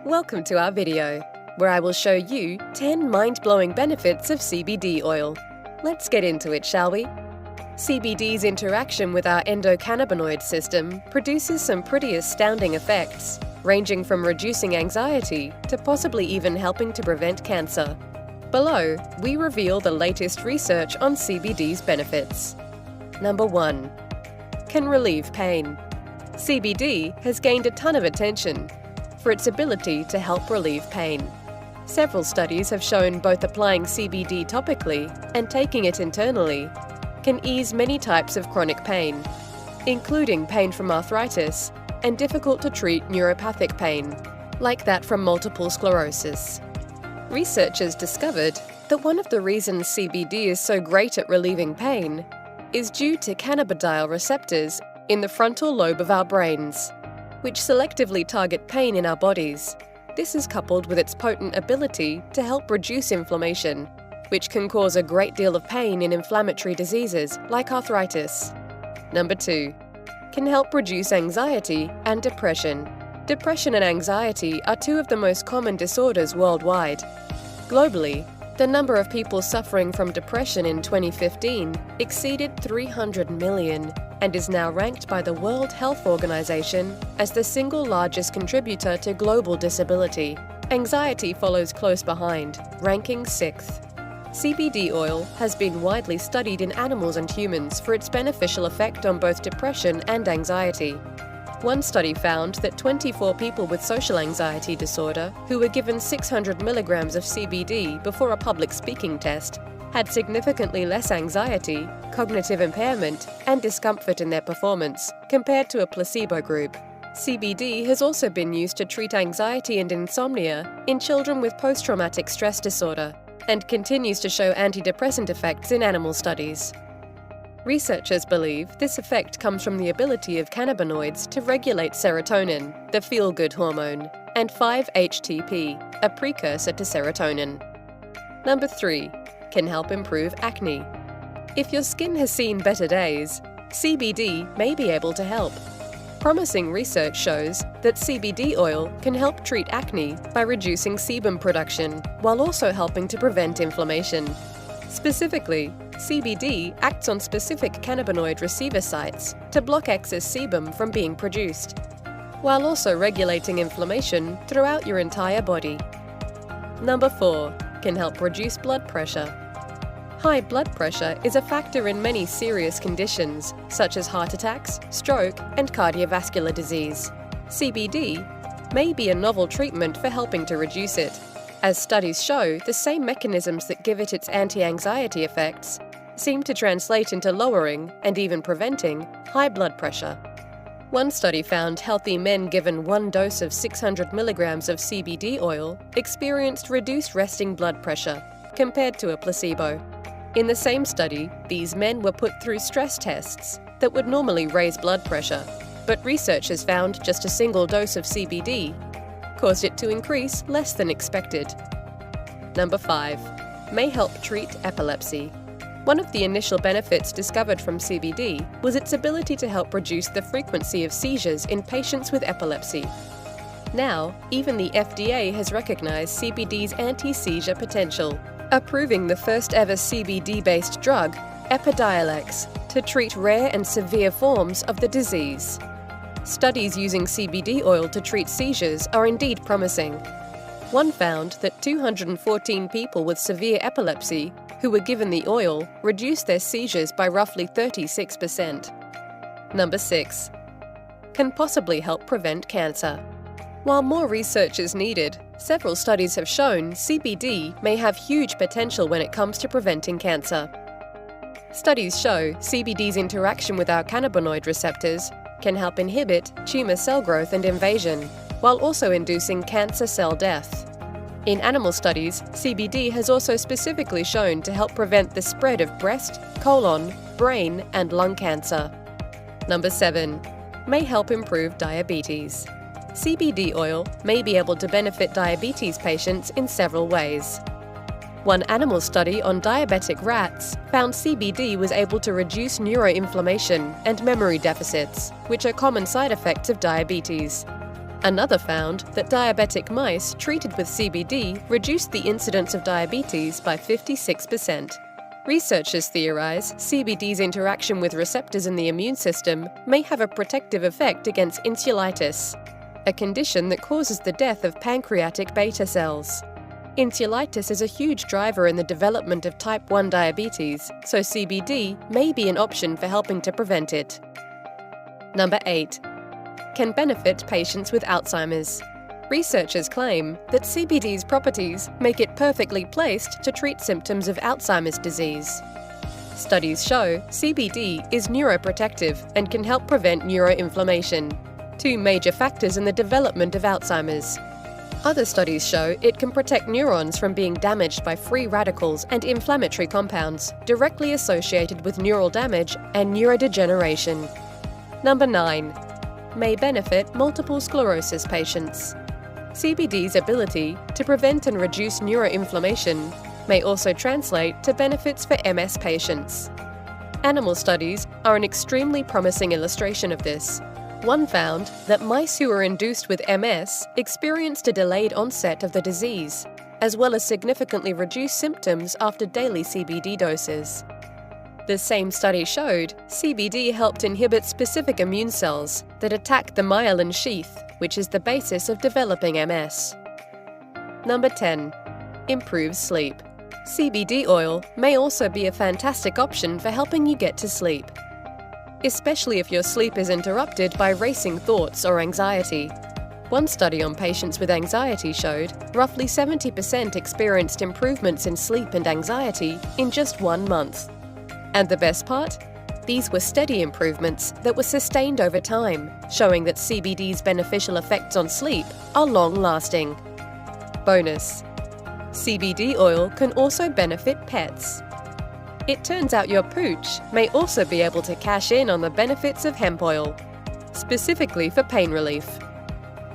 Welcome to our video, where I will show you 10 mind-blowing benefits of CBD oil. Let's get into it, shall we? CBD's interaction with our endocannabinoid system produces some pretty astounding effects, ranging from reducing anxiety to possibly even helping to prevent cancer. Below, we reveal the latest research on CBD's benefits. Number 1. Can relieve pain. CBD has gained a ton of attention for its ability to help relieve pain. Several studies have shown both applying CBD topically and taking it internally can ease many types of chronic pain, including pain from arthritis and difficult-to-treat neuropathic pain, like that from multiple sclerosis. Researchers discovered that one of the reasons CBD is so great at relieving pain is due to cannabidiol receptors in the frontal lobe of our brains, which selectively target pain in our bodies. This is coupled with its potent ability to help reduce inflammation, which can cause a great deal of pain in inflammatory diseases like arthritis. Number 2. Can help reduce anxiety and depression. Depression and anxiety are two of the most common disorders worldwide. Globally, the number of people suffering from depression in 2015 exceeded 300 million and is now ranked by the World Health Organization as the single largest contributor to global disability. Anxiety follows close behind, ranking 6th. CBD oil has been widely studied in animals and humans for its beneficial effect on both depression and anxiety. One study found that 24 people with social anxiety disorder who were given 600 milligrams of CBD before a public speaking test had significantly less anxiety, cognitive impairment, and discomfort in their performance compared to a placebo group. CBD has also been used to treat anxiety and insomnia in children with post-traumatic stress disorder and continues to show antidepressant effects in animal studies. Researchers believe this effect comes from the ability of cannabinoids to regulate serotonin, the feel-good hormone, and 5-HTP, a precursor to serotonin. Number 3. Can help improve acne. If your skin has seen better days, CBD may be able to help. Promising research shows that CBD oil can help treat acne by reducing sebum production, while also helping to prevent inflammation. Specifically, CBD acts on specific cannabinoid receiver sites to block excess sebum from being produced, while also regulating inflammation throughout your entire body. Number 4. Can help reduce blood pressure. High blood pressure is a factor in many serious conditions, such as heart attacks, stroke, and cardiovascular disease. CBD may be a novel treatment for helping to reduce it, as studies show the same mechanisms that give it its anti-anxiety effects seem to translate into lowering and even preventing high blood pressure. One study found healthy men given one dose of 600 milligrams of CBD oil experienced reduced resting blood pressure compared to a placebo. In the same study, these men were put through stress tests that would normally raise blood pressure, but researchers found just a single dose of CBD caused it to increase less than expected. Number 5. May help treat epilepsy. One of the initial benefits discovered from CBD was its ability to help reduce the frequency of seizures in patients with epilepsy. Now, even the FDA has recognized CBD's anti-seizure potential, approving the first ever CBD-based drug, Epidiolex, to treat rare and severe forms of the disease. Studies using CBD oil to treat seizures are indeed promising. One found that 214 people with severe epilepsy who were given the oil reduced their seizures by roughly 36%. Number 6. Can possibly help prevent cancer. While more research is needed, several studies have shown CBD may have huge potential when it comes to preventing cancer. Studies show CBD's interaction with our cannabinoid receptors can help inhibit tumor cell growth and invasion, while also inducing cancer cell death. In animal studies, CBD has also specifically shown to help prevent the spread of breast, colon, brain, and lung cancer. Number 7. May help improve diabetes. CBD oil may be able to benefit diabetes patients in several ways. One animal study on diabetic rats found CBD was able to reduce neuroinflammation and memory deficits, which are common side effects of diabetes. Another found that diabetic mice treated with CBD reduced the incidence of diabetes by 56%. Researchers theorize CBD's interaction with receptors in the immune system may have a protective effect against insulitis, a condition that causes the death of pancreatic beta cells. Insulitis is a huge driver in the development of type 1 diabetes, so CBD may be an option for helping to prevent it. Number 8. Can benefit patients with Alzheimer's. Researchers claim that CBD's properties make it perfectly placed to treat symptoms of Alzheimer's disease. Studies show CBD is neuroprotective and can help prevent neuroinflammation, two major factors in the development of Alzheimer's. Other studies show it can protect neurons from being damaged by free radicals and inflammatory compounds directly associated with neural damage and neurodegeneration. Number 9. May benefit multiple sclerosis patients. CBD's ability to prevent and reduce neuroinflammation may also translate to benefits for MS patients. Animal studies are an extremely promising illustration of this. One found that mice who were induced with MS experienced a delayed onset of the disease, as well as significantly reduced symptoms after daily CBD doses. The same study showed CBD helped inhibit specific immune cells that attack the myelin sheath, which is the basis of developing MS. Number 10. Improves sleep. CBD oil may also be a fantastic option for helping you get to sleep, especially if your sleep is interrupted by racing thoughts or anxiety. One study on patients with anxiety showed roughly 70% experienced improvements in sleep and anxiety in just 1 month. And the best part? These were steady improvements that were sustained over time, showing that CBD's beneficial effects on sleep are long-lasting. Bonus: CBD oil can also benefit pets. It turns out your pooch may also be able to cash in on the benefits of hemp oil, specifically for pain relief.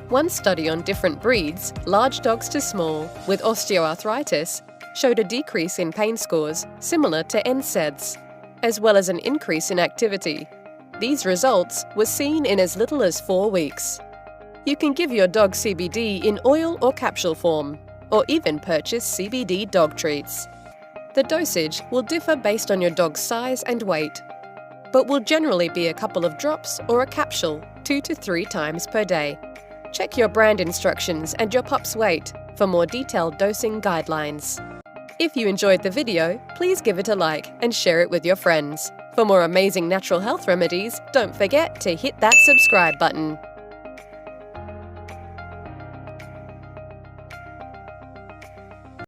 One study on different breeds, large dogs to small, with osteoarthritis, showed a decrease in pain scores similar to NSAIDs, as well as an increase in activity. These results were seen in as little as 4 weeks. You can give your dog CBD in oil or capsule form, or even purchase CBD dog treats. The dosage will differ based on your dog's size and weight, but will generally be a couple of drops or a capsule 2 to 3 times per day. Check your brand instructions and your pup's weight for more detailed dosing guidelines. If you enjoyed the video, please give it a like and share it with your friends. For more amazing natural health remedies, don't forget to hit that subscribe button.